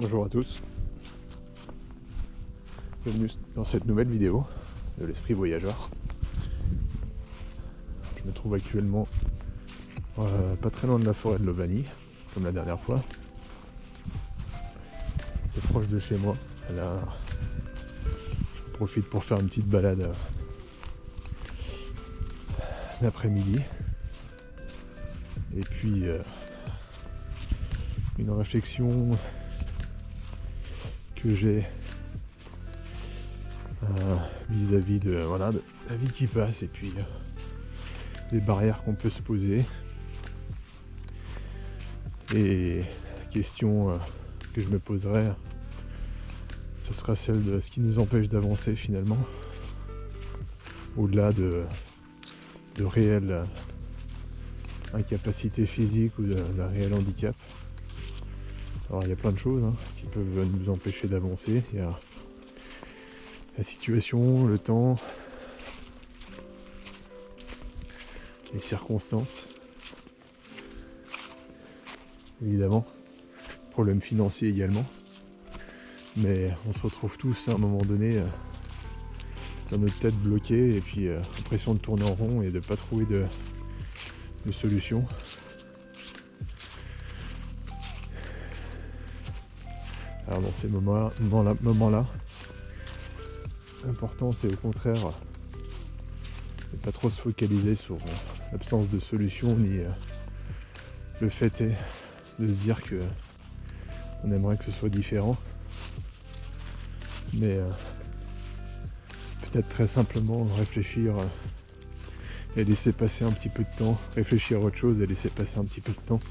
Bonjour à tous, bienvenue dans cette nouvelle vidéo de l'Esprit Voyageur. Je me trouve actuellement pas très loin de la forêt de Lovani, comme la dernière fois. C'est proche de chez moi. Là, je profite pour faire une petite balade l'après-midi. Et puis une réflexion que j'ai vis-à-vis de la vie qui passe et puis des barrières qu'on peut se poser. Et la question que je me poserai, ce sera celle de ce qui nous empêche d'avancer finalement, au-delà de réelles incapacités physiques ou d'un réel handicap. Alors il y a plein de choses qui peuvent nous empêcher d'avancer. Il y a la situation, le temps, les circonstances, évidemment, problèmes financiers également. Mais on se retrouve tous à un moment donné dans notre tête bloquée et puis l'impression de tourner en rond et de ne pas trouver de solution. Alors dans ces moments-là, l'important c'est au contraire de ne pas trop se focaliser sur l'absence de solution ni le fait est de se dire que on aimerait que ce soit différent, mais peut-être très simplement réfléchir et laisser passer un petit peu de temps, réfléchir à autre chose et laisser passer un petit peu de temps.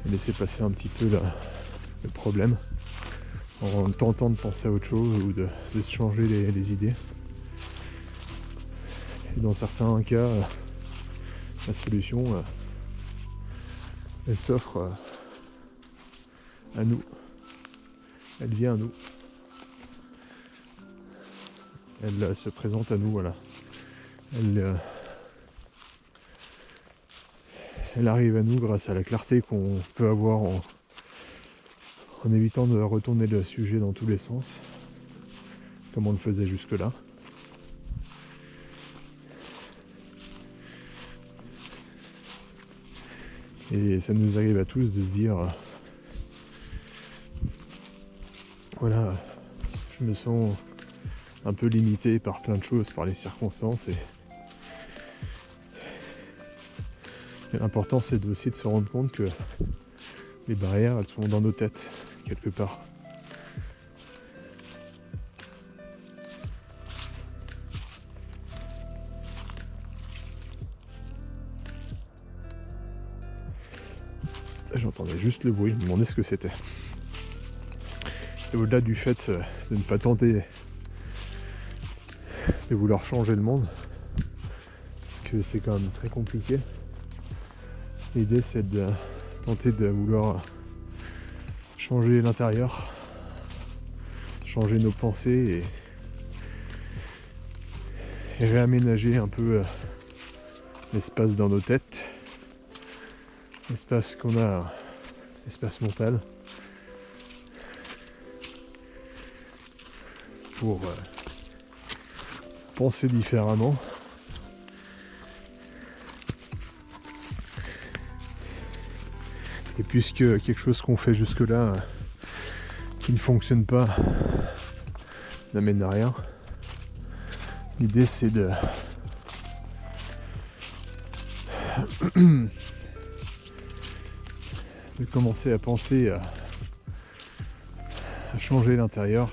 Et laisser passer un petit peu le problème en tentant de penser à autre chose ou de se changer les idées. Et dans certains cas, la solution, elle s'offre à nous. Elle vient à nous. Elle se présente à nous, voilà. Elle arrive à nous grâce à la clarté qu'on peut avoir en évitant de retourner le sujet dans tous les sens, comme on le faisait jusque-là. Et ça nous arrive à tous de se dire, voilà, je me sens un peu limité par plein de choses, par les circonstances, et l'important c'est aussi de se rendre compte que les barrières, elles sont dans nos têtes, quelque part. J'entendais juste le bruit, je me demandais ce que c'était. Et au-delà du fait de ne pas tenter de vouloir changer le monde, parce que c'est quand même très compliqué, l'idée c'est de tenter de vouloir changer l'intérieur, changer nos pensées et réaménager un peu l'espace dans nos têtes, l'espace qu'on a, l'espace mental, pour penser différemment. Et puisque quelque chose qu'on fait jusque-là qui ne fonctionne pas n'amène à rien, l'idée c'est de commencer à penser à changer l'intérieur,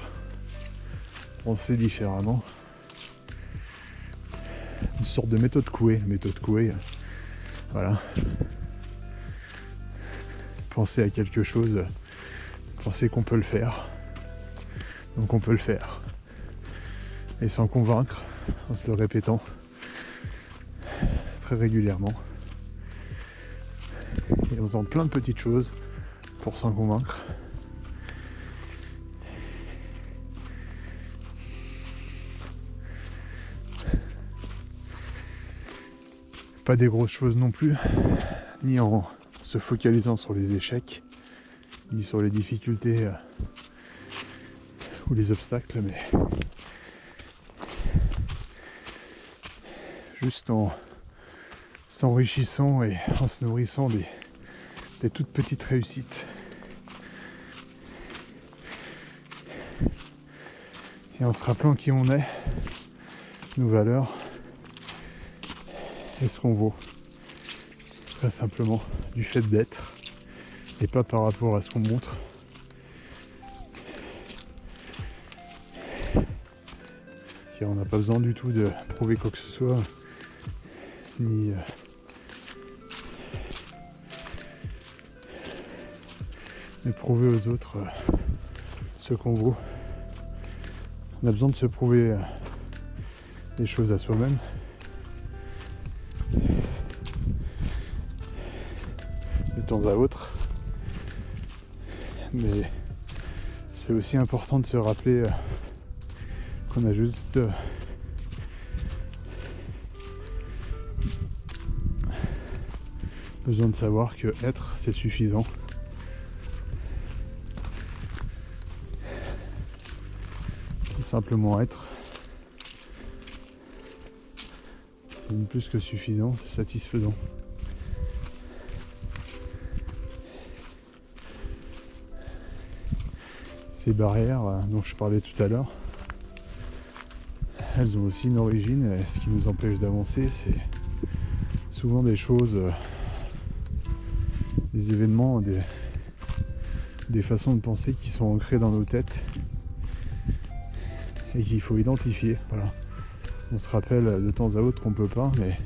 penser différemment. Une sorte de méthode Coué, voilà. Penser à quelque chose, penser qu'on peut le faire, donc on peut le faire. Et s'en convaincre, en se le répétant très régulièrement. Et en faisant plein de petites choses pour s'en convaincre. Pas des grosses choses non plus, ni en se focalisant sur les échecs, ni sur les difficultés ou les obstacles, mais juste en s'enrichissant et en se nourrissant des toutes petites réussites. Et en se rappelant qui on est, nos valeurs et ce qu'on vaut. Très simplement, du fait d'être et pas par rapport à ce qu'on montre. Car on n'a pas besoin du tout de prouver quoi que ce soit, ni de prouver aux autres ce qu'on vaut. On a besoin de se prouver les choses à soi-même. De temps à autre. Mais c'est aussi important de se rappeler qu'on a juste besoin de savoir que être, c'est suffisant. Et simplement être, c'est plus que suffisant, c'est satisfaisant. Ces barrières dont je parlais tout à l'heure, elles ont aussi une origine, et ce qui nous empêche d'avancer, c'est souvent des choses, des événements, des façons de penser qui sont ancrées dans nos têtes et qu'il faut identifier. Voilà. On se rappelle de temps à autre qu'on peut pas, mais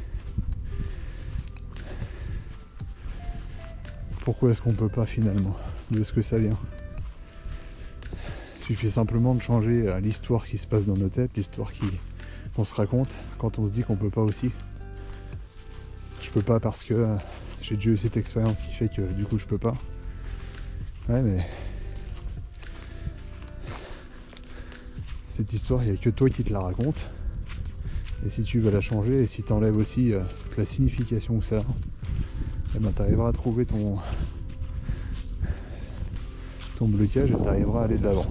pourquoi est-ce qu'on peut pas finalement? D'où est-ce que ça vient? Il suffit simplement de changer l'histoire qui se passe dans nos têtes, l'histoire qu'on se raconte quand on se dit qu'on peut pas aussi. Je peux pas parce que j'ai déjà eu cette expérience qui fait que du coup je peux pas. Ouais, mais cette histoire, il n'y a que toi qui te la raconte. Et si tu veux la changer, et si tu enlèves aussi toute la signification que ça a, eh ben, tu arriveras à trouver ton blocage et tu arriveras à aller de l'avant.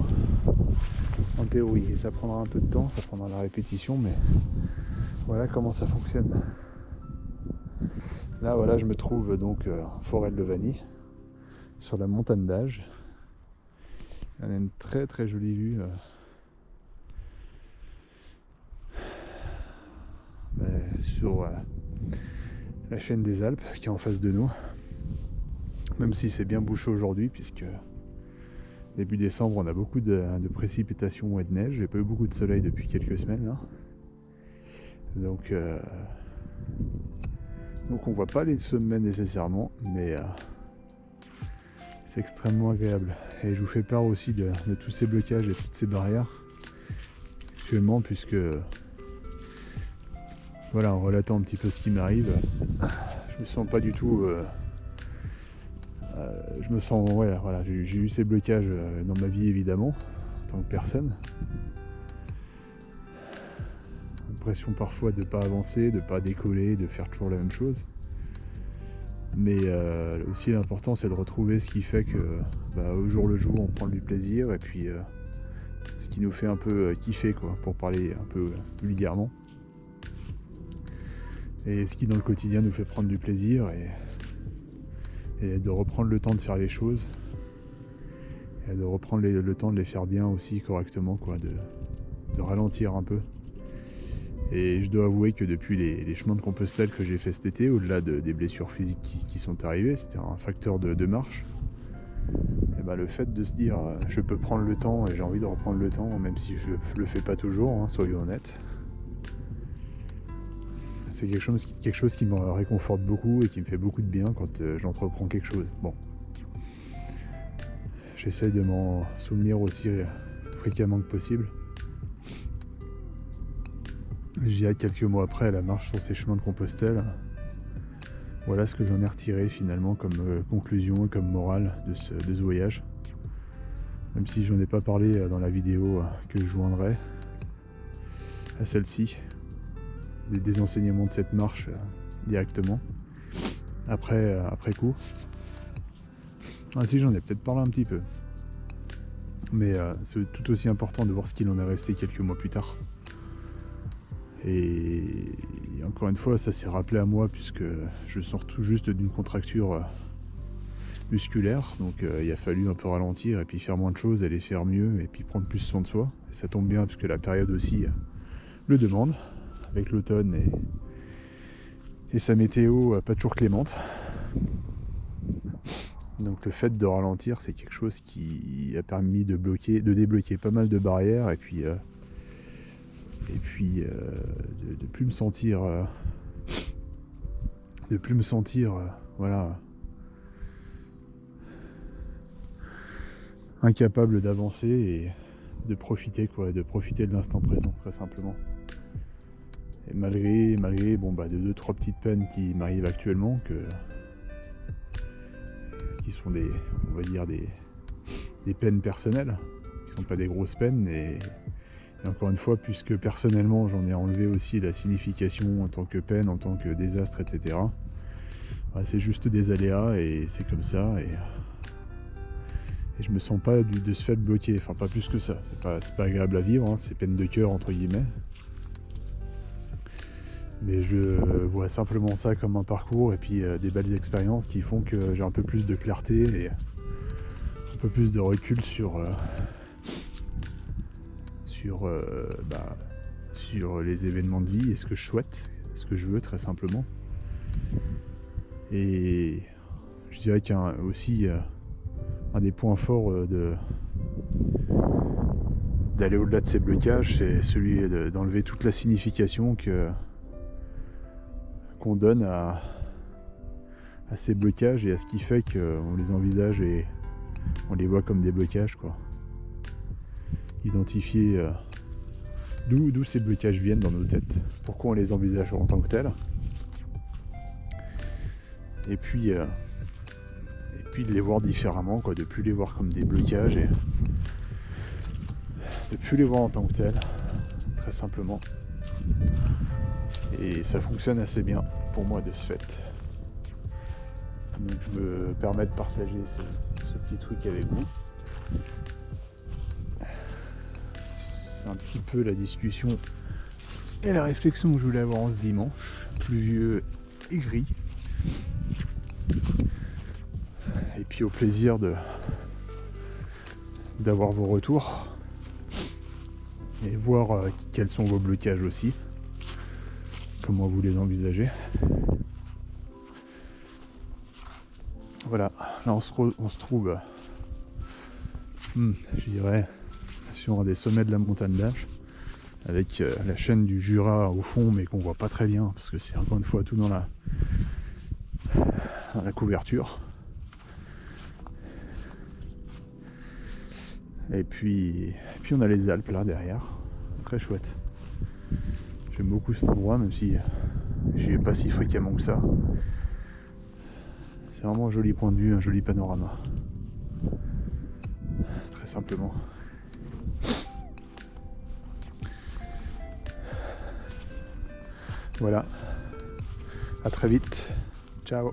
En théorie, et ça prendra un peu de temps, ça prendra la répétition, mais voilà comment ça fonctionne. Là, voilà, je me trouve donc en forêt de Levany, sur la montagne d'Age. On a une très très jolie vue sur la chaîne des Alpes qui est en face de nous. Même si c'est bien bouché aujourd'hui, puisque début décembre on a beaucoup de précipitations et de neige. J'ai pas eu beaucoup de soleil depuis quelques semaines là. Donc on voit pas les sommets nécessairement, mais c'est extrêmement agréable. Et je vous fais part aussi de tous ces blocages et toutes ces barrières actuellement, puisque voilà, en relatant un petit peu ce qui m'arrive, je me sens pas du tout je me sens, ouais, voilà, j'ai eu ces blocages dans ma vie évidemment, en tant que personne. L'impression parfois de ne pas avancer, de ne pas décoller, de faire toujours la même chose. Mais aussi l'important c'est de retrouver ce qui fait que au jour le jour on prend du plaisir, et puis ce qui nous fait un peu kiffer, quoi, pour parler un peu vulgairement. Et ce qui dans le quotidien nous fait prendre du plaisir, et de reprendre le temps de faire les choses, et de reprendre le temps de les faire bien aussi, correctement, quoi, de ralentir un peu. Et je dois avouer que depuis les chemins de Compostelle que j'ai fait cet été, au-delà des blessures physiques qui sont arrivées, c'était un facteur de marche. Et le fait de se dire je peux prendre le temps, et j'ai envie de reprendre le temps, même si je le fais pas toujours, hein, soyons honnêtes, c'est quelque chose qui me réconforte beaucoup et qui me fait beaucoup de bien quand j'entreprends quelque chose. Bon, j'essaye de m'en souvenir aussi fréquemment que possible. J'y ai quelques mois après la marche sur ces chemins de Compostelle. Voilà ce que j'en ai retiré finalement comme conclusion et comme morale de ce voyage. Même si j'en ai pas parlé dans la vidéo que je joindrai à celle-ci, des enseignements de cette marche directement après coup. Ah si, j'en ai peut-être parlé un petit peu. Mais c'est tout aussi important de voir ce qu'il en est resté quelques mois plus tard. Et encore une fois, ça s'est rappelé à moi puisque je sors tout juste d'une contracture musculaire. Donc il a fallu un peu ralentir et puis faire moins de choses, aller faire mieux et puis prendre plus soin de soi. Et ça tombe bien puisque la période aussi le demande, avec l'automne et sa météo pas toujours clémente. Donc le fait de ralentir, c'est quelque chose qui a permis de débloquer pas mal de barrières et puis de plus me sentir voilà, incapable d'avancer et de profiter de l'instant présent, très simplement. Et malgré de 2-3 petites peines qui m'arrivent actuellement, qui sont des peines personnelles, qui sont pas des grosses peines, et encore une fois, puisque personnellement j'en ai enlevé aussi la signification en tant que peine, en tant que désastre, etc. C'est juste des aléas et c'est comme ça, et je me sens pas de ce fait bloqué, enfin pas plus que ça, c'est pas agréable à vivre, c'est peine de cœur entre guillemets. Mais je vois simplement ça comme un parcours et puis des belles expériences qui font que j'ai un peu plus de clarté et un peu plus de recul sur les événements de vie et ce que je souhaite, ce que je veux très simplement. Et je dirais aussi un des points forts d'aller au-delà de ces blocages, c'est celui d'enlever toute la signification qu'on donne à ces blocages et à ce qui fait qu'on les envisage et on les voit comme des blocages, quoi. Identifier d'où ces blocages viennent dans nos têtes, pourquoi on les envisage en tant que tels, et puis de les voir différemment, quoi, de plus les voir comme des blocages et de plus les voir en tant que tels, très simplement. Et ça fonctionne assez bien pour moi de ce fait. Donc je me permets de partager ce petit truc avec vous. C'est un petit peu la discussion et la réflexion que je voulais avoir en ce dimanche, pluvieux et gris. Et puis au plaisir d'avoir vos retours et voir quels sont vos blocages aussi, comment vous les envisagez. Voilà, là on se trouve, je dirais, sur un des sommets de la montagne d'Ache, avec la chaîne du Jura au fond, mais qu'on voit pas très bien, parce que c'est encore une fois tout dans la couverture. Et puis on a les Alpes là derrière, très chouette. J'aime beaucoup cet endroit, même si j'y vais pas si fréquemment que ça. C'est vraiment un joli point de vue, un joli panorama. Très simplement. Voilà. À très vite. Ciao.